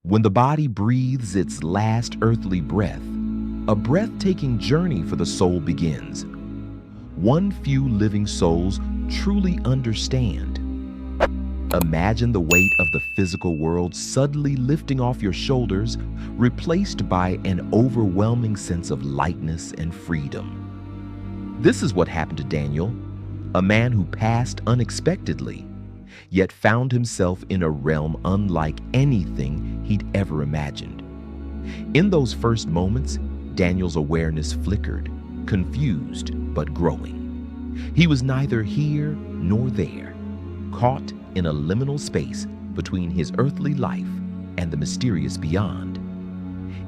When the body breathes its last earthly breath, a breathtaking journey for the soul begins. One few living souls truly understand. Imagine the weight of the physical world suddenly lifting off your shoulders, replaced by an overwhelming sense of lightness and freedom. This is what happened to Daniel, a man who passed unexpectedly, yet found himself in a realm unlike anything he'd ever imagined. In those first moments, Daniel's awareness flickered, confused but growing. He was neither here nor there, caught in a liminal space between his earthly life and the mysterious beyond.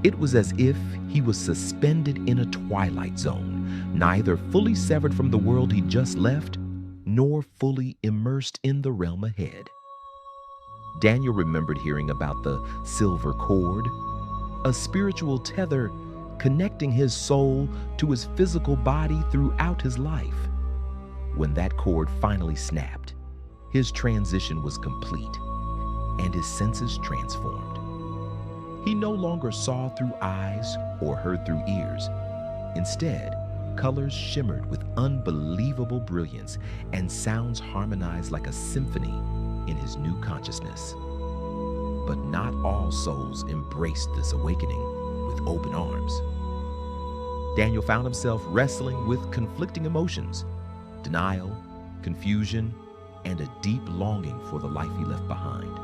It was as if he was suspended in a twilight zone, neither fully severed from the world he just left, nor fully immersed in the realm ahead. Daniel remembered hearing about the silver cord, a spiritual tether connecting his soul to his physical body throughout his life. When that cord finally snapped, his transition was complete, and his senses transformed. He no longer saw through eyes or heard through ears. Instead, colors shimmered with unbelievable brilliance, and sounds harmonized like a symphony in his new consciousness. But not all souls embraced this awakening with open arms. Daniel found himself wrestling with conflicting emotions, denial, confusion, and a deep longing for the life he left behind.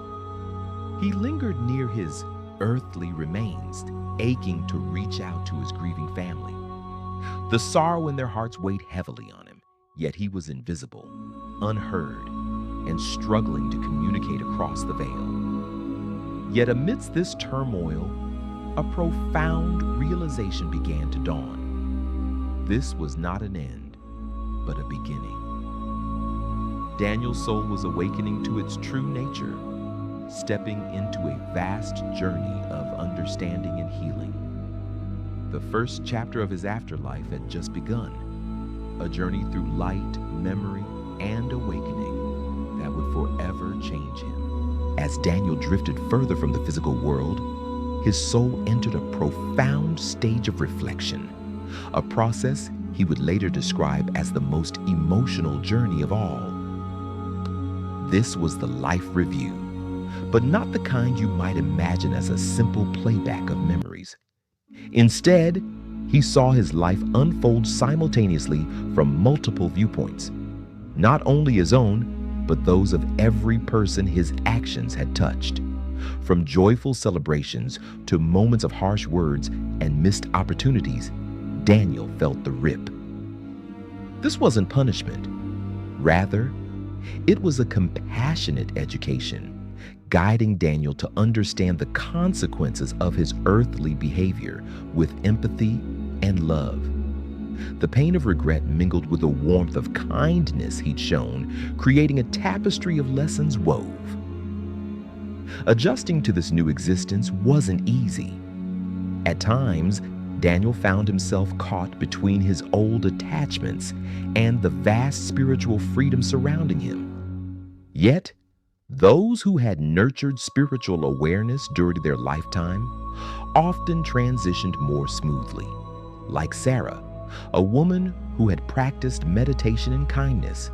He lingered near his earthly remains, aching to reach out to his grieving family. The sorrow in their hearts weighed heavily on him, yet he was invisible, unheard, and struggling to communicate across the veil. Yet amidst this turmoil, a profound realization began to dawn. This was not an end, but a beginning. Daniel's soul was awakening to its true nature, stepping into a vast journey of understanding and healing. The first chapter of his afterlife had just begun, a journey through light, memory, and awakening that would forever change him. As Daniel drifted further from the physical world, his soul entered a profound stage of reflection, a process he would later describe as the most emotional journey of all. This was the life review, but not the kind you might imagine as a simple playback of memories. Instead, he saw his life unfold simultaneously from multiple viewpoints, not only his own, but those of every person his actions had touched. From joyful celebrations to moments of harsh words and missed opportunities, Daniel felt the rip. This wasn't punishment. Rather, it was a compassionate education, guiding Daniel to understand the consequences of his earthly behavior with empathy and love. The pain of regret mingled with the warmth of kindness he'd shown, creating a tapestry of lessons wove. Adjusting to this new existence wasn't easy. At times, Daniel found himself caught between his old attachments and the vast spiritual freedom surrounding him. Yet, those who had nurtured spiritual awareness during their lifetime often transitioned more smoothly. Like Sarah, a woman who had practiced meditation and kindness,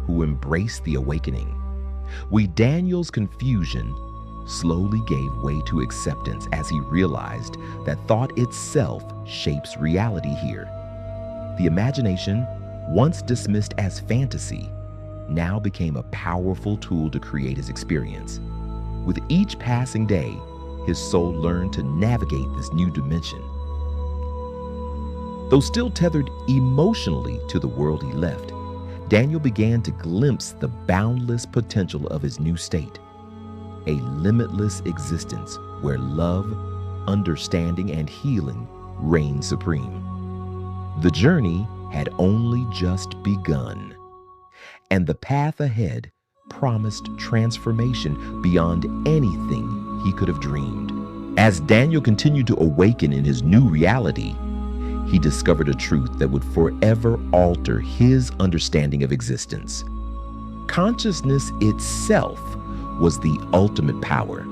who embraced the awakening. Daniel's confusion slowly gave way to acceptance as he realized that thought itself shapes reality here. The imagination, once dismissed as fantasy, now became a powerful tool to create his experience. With each passing day, his soul learned to navigate this new dimension. Though still tethered emotionally to the world he left, Daniel began to glimpse the boundless potential of his new state. A limitless existence where love, understanding, and healing reign supreme. The journey had only just begun, and the path ahead promised transformation beyond anything he could have dreamed. As Daniel continued to awaken in his new reality, he discovered a truth that would forever alter his understanding of existence. Consciousness itself was the ultimate power.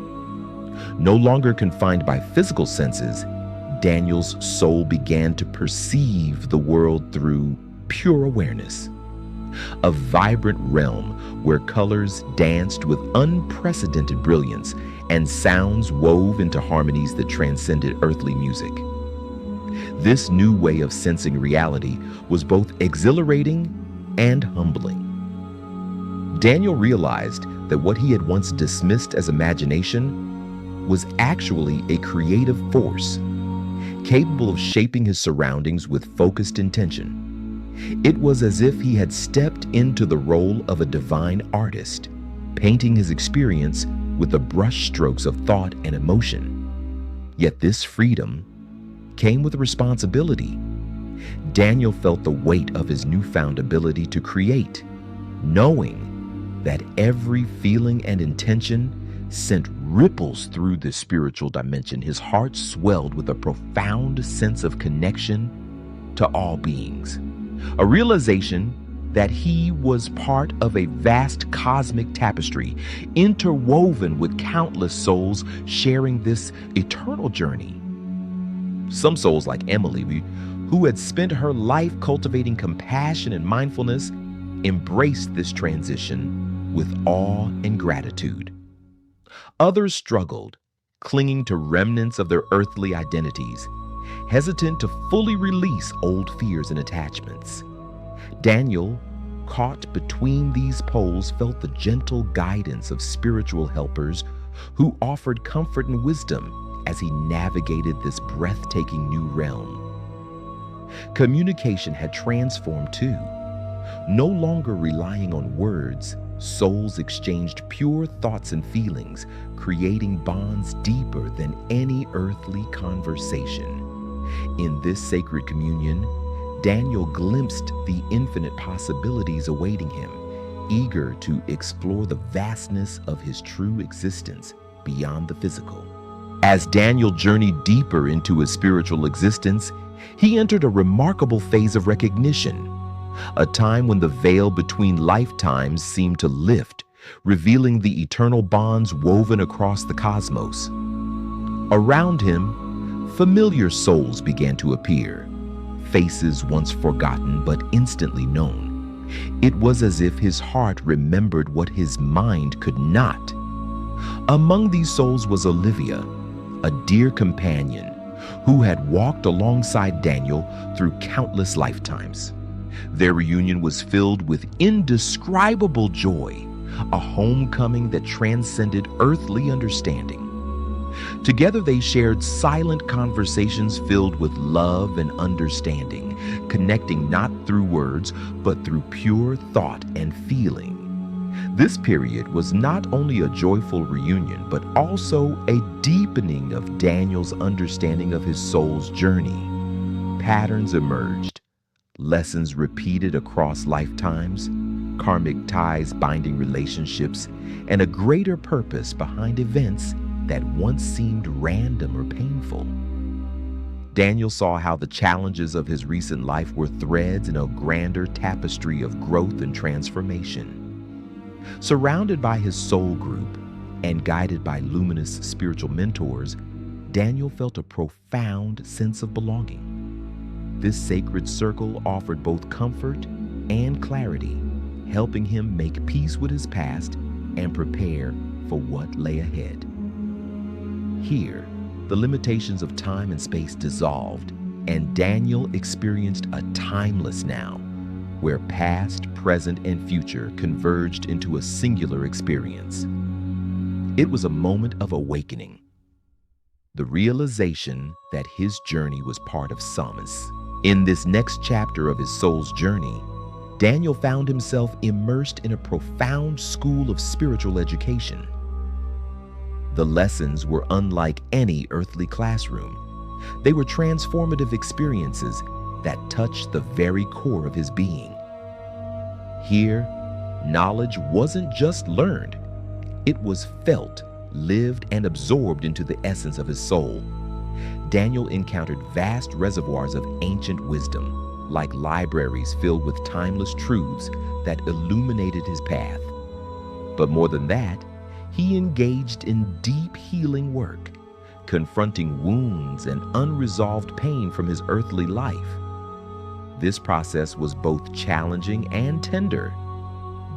No longer confined by physical senses, Daniel's soul began to perceive the world through pure awareness. A vibrant realm where colors danced with unprecedented brilliance and sounds wove into harmonies that transcended earthly music. This new way of sensing reality was both exhilarating and humbling. Daniel realized that what he had once dismissed as imagination was actually a creative force, capable of shaping his surroundings with focused intention. It was as if he had stepped into the role of a divine artist, painting his experience with the brushstrokes of thought and emotion. Yet this freedom came with responsibility. Daniel felt the weight of his newfound ability to create, knowing that every feeling and intention sent ripples through the spiritual dimension. His heart swelled with a profound sense of connection to all beings, a realization that he was part of a vast cosmic tapestry, interwoven with countless souls sharing this eternal journey. Some souls, like Emily, who had spent her life cultivating compassion and mindfulness, embraced this transition with awe and gratitude. Others struggled, clinging to remnants of their earthly identities, hesitant to fully release old fears and attachments. Daniel, caught between these poles, felt the gentle guidance of spiritual helpers who offered comfort and wisdom as he navigated this breathtaking new realm. Communication had transformed too. No longer relying on words, souls exchanged pure thoughts and feelings, creating bonds deeper than any earthly conversation. In this sacred communion, Daniel glimpsed the infinite possibilities awaiting him, eager to explore the vastness of his true existence beyond the physical. As Daniel journeyed deeper into his spiritual existence, he entered a remarkable phase of recognition, a time when the veil between lifetimes seemed to lift, revealing the eternal bonds woven across the cosmos. Around him, familiar souls began to appear, faces once forgotten but instantly known. It was as if his heart remembered what his mind could not. Among these souls was Olivia, a dear companion who had walked alongside Daniel through countless lifetimes. Their reunion was filled with indescribable joy, a homecoming that transcended earthly understanding. Together they shared silent conversations filled with love and understanding, connecting not through words, but through pure thought and feeling. This period was not only a joyful reunion, but also a deepening of Daniel's understanding of his soul's journey. Patterns emerged, lessons repeated across lifetimes, karmic ties binding relationships, and a greater purpose behind events that once seemed random or painful. Daniel saw how the challenges of his recent life were threads in a grander tapestry of growth and transformation. Surrounded by his soul group and guided by luminous spiritual mentors, Daniel felt a profound sense of belonging. This sacred circle offered both comfort and clarity, helping him make peace with his past and prepare for what lay ahead. Here, the limitations of time and space dissolved, and Daniel experienced a timeless now, where past, present, and future converged into a singular experience. It was a moment of awakening, the realization that his journey was part of solace. In this next chapter of his soul's journey, Daniel found himself immersed in a profound school of spiritual education. The lessons were unlike any earthly classroom. They were transformative experiences that touched the very core of his being. Here, knowledge wasn't just learned, it was felt, lived, and absorbed into the essence of his soul. Daniel encountered vast reservoirs of ancient wisdom, like libraries filled with timeless truths that illuminated his path. But more than that, he engaged in deep healing work, confronting wounds and unresolved pain from his earthly life. This process was both challenging and tender,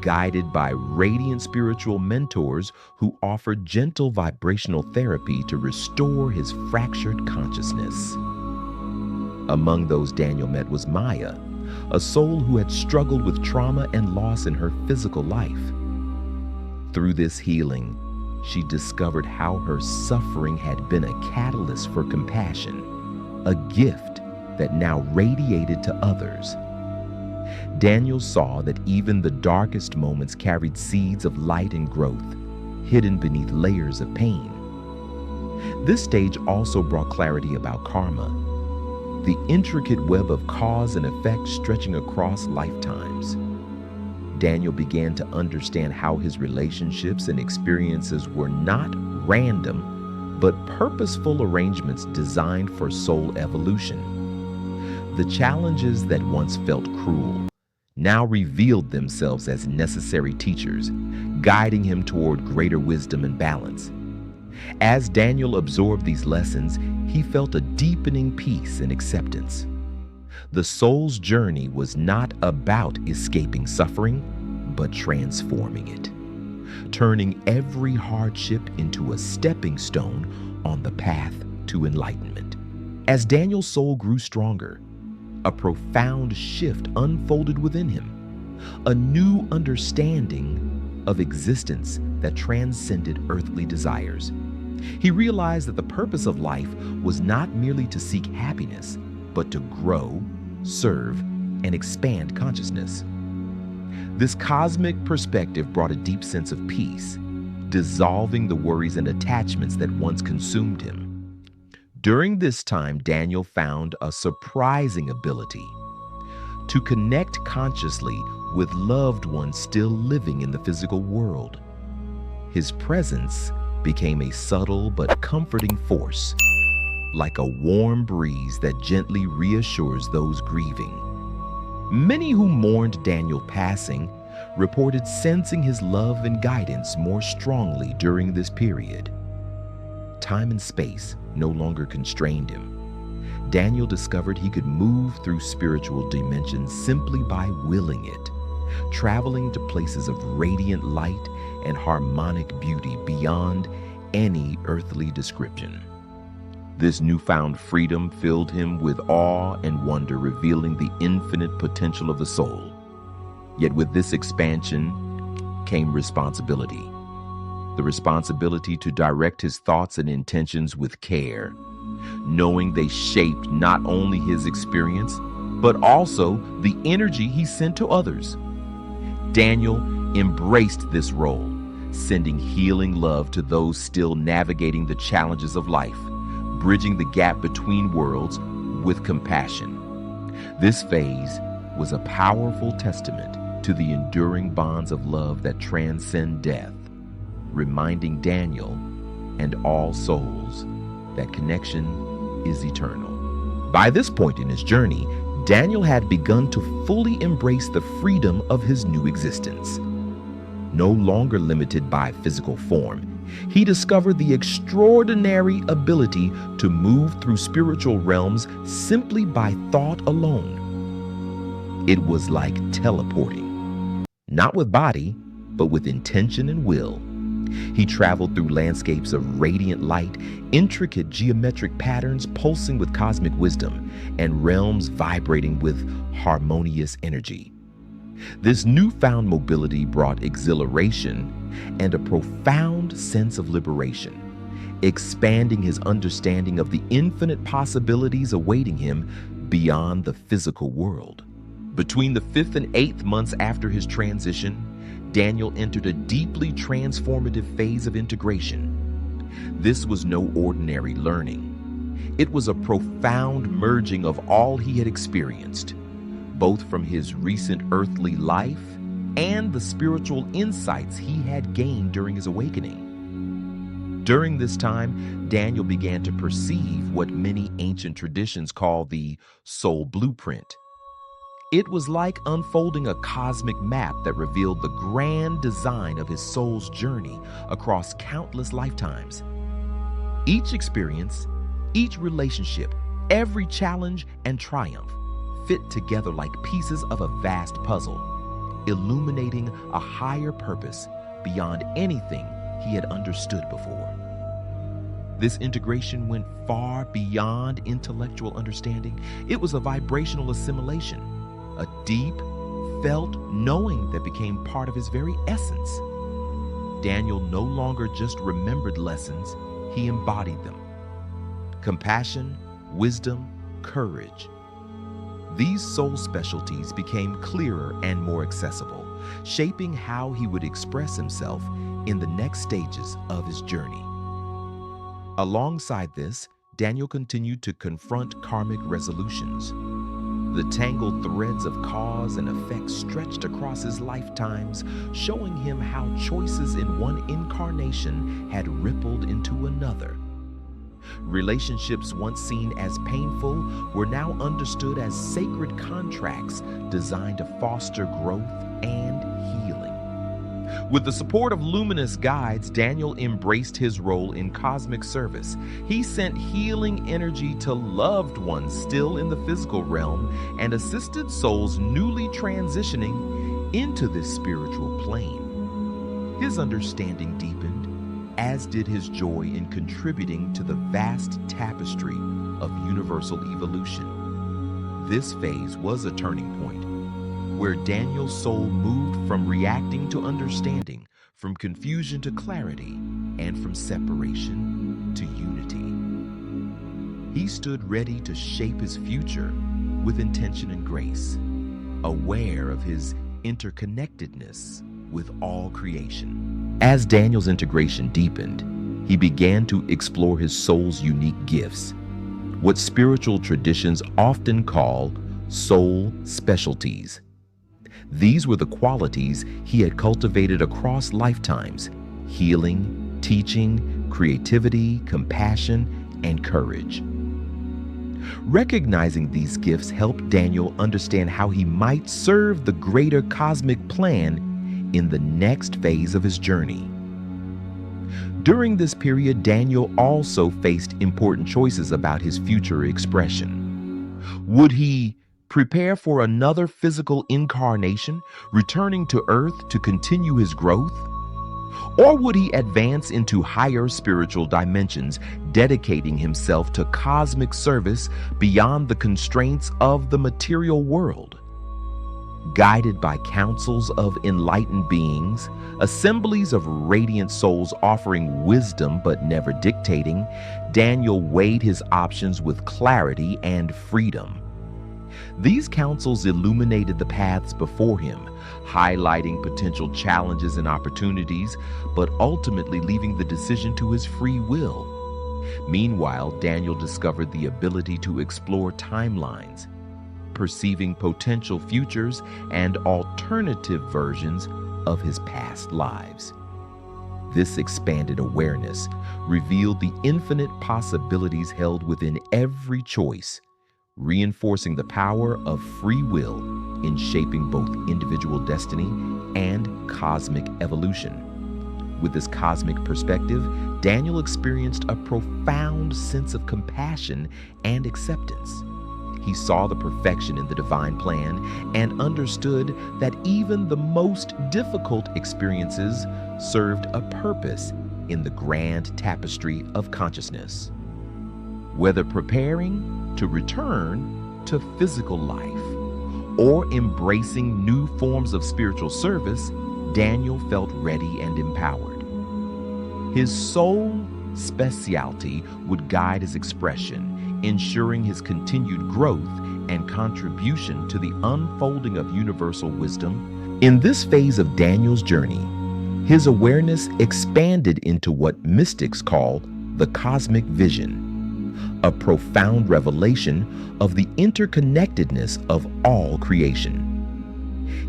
guided by radiant spiritual mentors who offered gentle vibrational therapy to restore his fractured consciousness. Among those Daniel met was Maya, a soul who had struggled with trauma and loss in her physical life. Through this healing, she discovered how her suffering had been a catalyst for compassion, a gift that now radiated to others. Daniel saw that even the darkest moments carried seeds of light and growth, hidden beneath layers of pain. This stage also brought clarity about karma, the intricate web of cause and effect stretching across lifetimes. Daniel began to understand how his relationships and experiences were not random, but purposeful arrangements designed for soul evolution. The challenges that once felt cruel now revealed themselves as necessary teachers, guiding him toward greater wisdom and balance. As Daniel absorbed these lessons, he felt a deepening peace and acceptance. The soul's journey was not about escaping suffering, but transforming it, turning every hardship into a stepping stone on the path to enlightenment. As Daniel's soul grew stronger, a profound shift unfolded within him, a new understanding of existence that transcended earthly desires. He realized that the purpose of life was not merely to seek happiness, but to grow, serve, and expand consciousness. This cosmic perspective brought a deep sense of peace, dissolving the worries and attachments that once consumed him. During this time, Daniel found a surprising ability to connect consciously with loved ones still living in the physical world. His presence became a subtle but comforting force, like a warm breeze that gently reassures those grieving. Many who mourned Daniel passing reported sensing his love and guidance more strongly during this period. Time and space no longer constrained him. Daniel discovered he could move through spiritual dimensions simply by willing it, traveling to places of radiant light and harmonic beauty beyond any earthly description. This newfound freedom filled him with awe and wonder, revealing the infinite potential of the soul. Yet with this expansion came responsibility. The responsibility to direct his thoughts and intentions with care, knowing they shaped not only his experience, but also the energy he sent to others. Daniel embraced this role, sending healing love to those still navigating the challenges of life, bridging the gap between worlds with compassion. This phase was a powerful testament to the enduring bonds of love that transcend death, reminding Daniel and all souls that connection is eternal. By this point in his journey, Daniel had begun to fully embrace the freedom of his new existence. No longer limited by physical form, he discovered the extraordinary ability to move through spiritual realms simply by thought alone. It was like teleporting, not with body, but with intention and will. He traveled through landscapes of radiant light, intricate geometric patterns pulsing with cosmic wisdom, and realms vibrating with harmonious energy. This newfound mobility brought exhilaration and a profound sense of liberation, expanding his understanding of the infinite possibilities awaiting him beyond the physical world. Between the 5th and 8th months after his transition, Daniel entered a deeply transformative phase of integration. This was no ordinary learning. It was a profound merging of all he had experienced, both from his recent earthly life and the spiritual insights he had gained during his awakening. During this time, Daniel began to perceive what many ancient traditions call the soul blueprint. It was like unfolding a cosmic map that revealed the grand design of his soul's journey across countless lifetimes. Each experience, each relationship, every challenge and triumph fit together like pieces of a vast puzzle, illuminating a higher purpose beyond anything he had understood before. This integration went far beyond intellectual understanding. It was a vibrational assimilation, a deep, felt knowing that became part of his very essence. Daniel no longer just remembered lessons, he embodied them. Compassion, wisdom, courage. These soul specialties became clearer and more accessible, shaping how he would express himself in the next stages of his journey. Alongside this, Daniel continued to confront karmic resolutions. The tangled threads of cause and effect stretched across his lifetimes, showing him how choices in one incarnation had rippled into another. Relationships once seen as painful were now understood as sacred contracts designed to foster growth and healing. With the support of luminous guides, Daniel embraced his role in cosmic service. He sent healing energy to loved ones still in the physical realm and assisted souls newly transitioning into this spiritual plane. His understanding deepened, as did his joy in contributing to the vast tapestry of universal evolution. This phase was a turning point, where Daniel's soul moved from reacting to understanding, from confusion to clarity, and from separation to unity. He stood ready to shape his future with intention and grace, aware of his interconnectedness with all creation. As Daniel's integration deepened, he began to explore his soul's unique gifts, what spiritual traditions often call soul specialties. These were the qualities he had cultivated across lifetimes: healing, teaching, creativity, compassion, and courage. Recognizing these gifts helped Daniel understand how he might serve the greater cosmic plan in the next phase of his journey. During this period, Daniel also faced important choices about his future expression. Would he prepare for another physical incarnation, returning to Earth to continue his growth? Or would he advance into higher spiritual dimensions, dedicating himself to cosmic service beyond the constraints of the material world? Guided by councils of enlightened beings, assemblies of radiant souls offering wisdom but never dictating, Daniel weighed his options with clarity and freedom. These councils illuminated the paths before him, highlighting potential challenges and opportunities, but ultimately leaving the decision to his free will. Meanwhile, Daniel discovered the ability to explore timelines, perceiving potential futures and alternative versions of his past lives. This expanded awareness revealed the infinite possibilities held within every choice, reinforcing the power of free will in shaping both individual destiny and cosmic evolution. With this cosmic perspective, Daniel experienced a profound sense of compassion and acceptance. He saw the perfection in the divine plan and understood that even the most difficult experiences served a purpose in the grand tapestry of consciousness. Whether preparing to return to physical life or embracing new forms of spiritual service, Daniel felt ready and empowered. His soul specialty would guide his expression, ensuring his continued growth and contribution to the unfolding of universal wisdom. In this phase of Daniel's journey, his awareness expanded into what mystics call the cosmic vision, a profound revelation of the interconnectedness of all creation.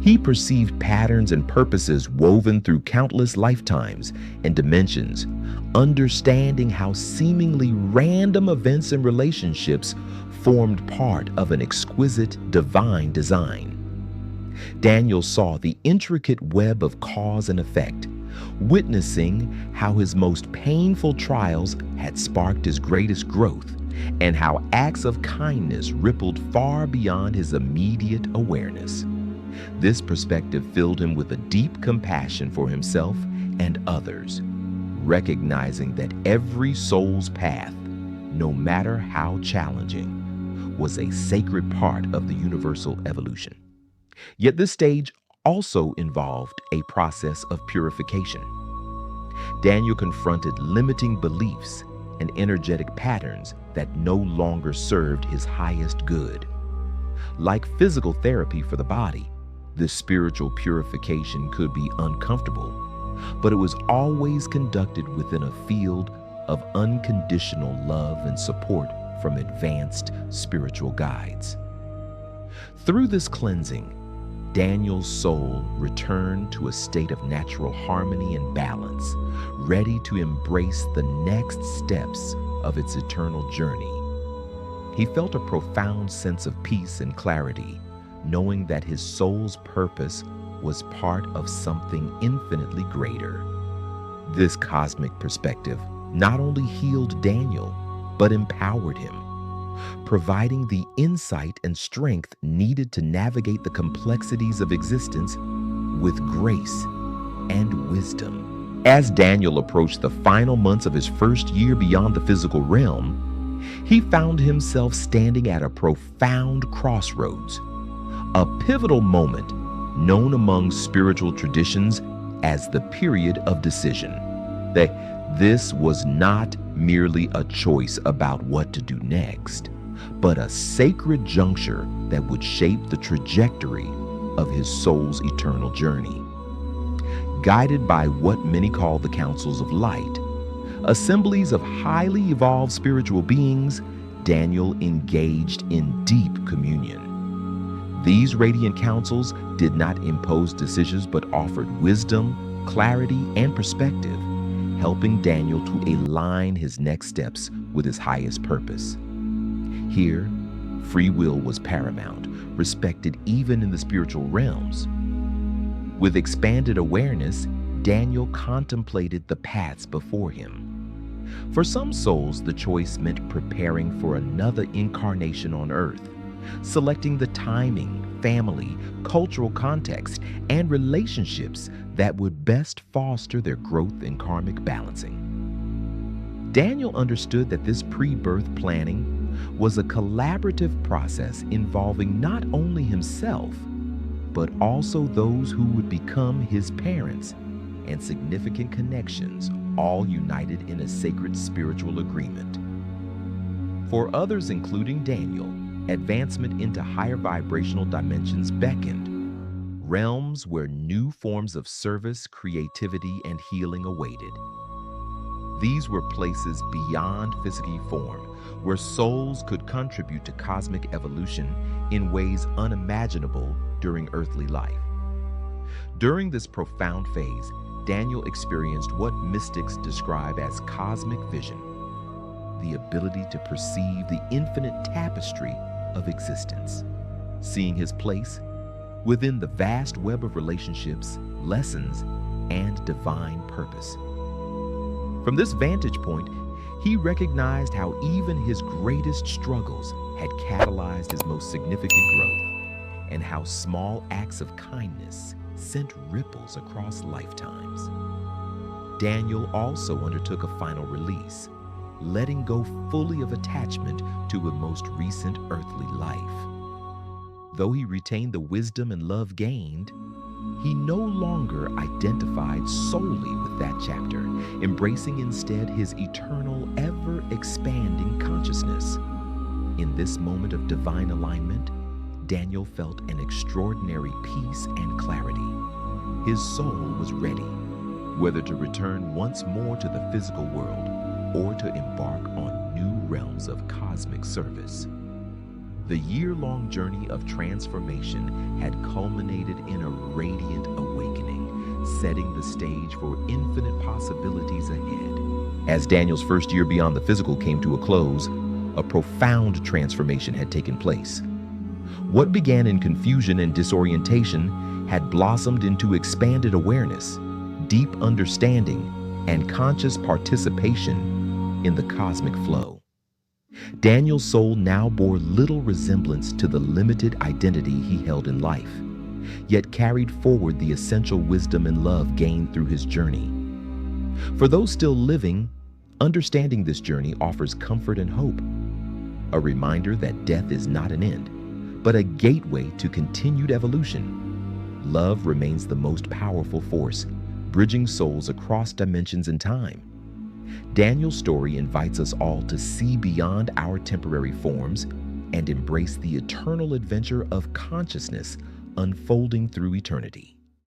He perceived patterns and purposes woven through countless lifetimes and dimensions, understanding how seemingly random events and relationships formed part of an exquisite divine design. Daniel saw the intricate web of cause and effect, witnessing how his most painful trials had sparked his greatest growth and how acts of kindness rippled far beyond his immediate awareness. This perspective filled him with a deep compassion for himself and others, recognizing that every soul's path, no matter how challenging, was a sacred part of the universal evolution. Yet this stage also involved a process of purification. Daniel confronted limiting beliefs and energetic patterns that no longer served his highest good. Like physical therapy for the body, this spiritual purification could be uncomfortable, but it was always conducted within a field of unconditional love and support from advanced spiritual guides. Through this cleansing, Daniel's soul returned to a state of natural harmony and balance, ready to embrace the next steps of its eternal journey. He felt a profound sense of peace and clarity, knowing that his soul's purpose was part of something infinitely greater. This cosmic perspective not only healed Daniel, but empowered him, providing the insight and strength needed to navigate the complexities of existence with grace and wisdom. As Daniel approached the final months of his first year beyond the physical realm, he found himself standing at a profound crossroads, a pivotal moment known among spiritual traditions as the period of decision. This was not merely a choice about what to do next, but a sacred juncture that would shape the trajectory of his soul's eternal journey. Guided by what many call the councils of light, assemblies of highly evolved spiritual beings, Daniel engaged in deep communion. These radiant councils did not impose decisions but offered wisdom, clarity, and perspective, helping Daniel to align his next steps with his highest purpose. Here, free will was paramount, respected even in the spiritual realms. With expanded awareness, Daniel contemplated the paths before him. For some souls, the choice meant preparing for another incarnation on Earth, selecting the timing, family, cultural context, and relationships that would best foster their growth in karmic balancing. Daniel understood that this pre-birth planning was a collaborative process involving not only himself, but also those who would become his parents and significant connections, all united in a sacred spiritual agreement. For others, including Daniel, advancement into higher vibrational dimensions beckoned, realms where new forms of service, creativity, and healing awaited. These were places beyond physical form, where souls could contribute to cosmic evolution in ways unimaginable during earthly life. During this profound phase, Daniel experienced what mystics describe as cosmic vision, the ability to perceive the infinite tapestry of existence, seeing his place within the vast web of relationships, lessons, and divine purpose. From this vantage point, he recognized how even his greatest struggles had catalyzed his most significant growth, and how small acts of kindness sent ripples across lifetimes. Daniel also undertook a final release, letting go fully of attachment to a most recent earthly life. Though he retained the wisdom and love gained, he no longer identified solely with that chapter, embracing instead his eternal, ever-expanding consciousness. In this moment of divine alignment, Daniel felt an extraordinary peace and clarity. His soul was ready, whether to return once more to the physical world or to embark on new realms of cosmic service. The year-long journey of transformation had culminated in a radiant awakening, setting the stage for infinite possibilities ahead. As Daniel's first year beyond the physical came to a close, a profound transformation had taken place. What began in confusion and disorientation had blossomed into expanded awareness, deep understanding, and conscious participation in the cosmic flow. Daniel's soul now bore little resemblance to the limited identity he held in life, yet carried forward the essential wisdom and love gained through his journey. For those still living, understanding this journey offers comfort and hope, a reminder that death is not an end, but a gateway to continued evolution. Love remains the most powerful force, bridging souls across dimensions and time. Daniel's story invites us all to see beyond our temporary forms and embrace the eternal adventure of consciousness unfolding through eternity.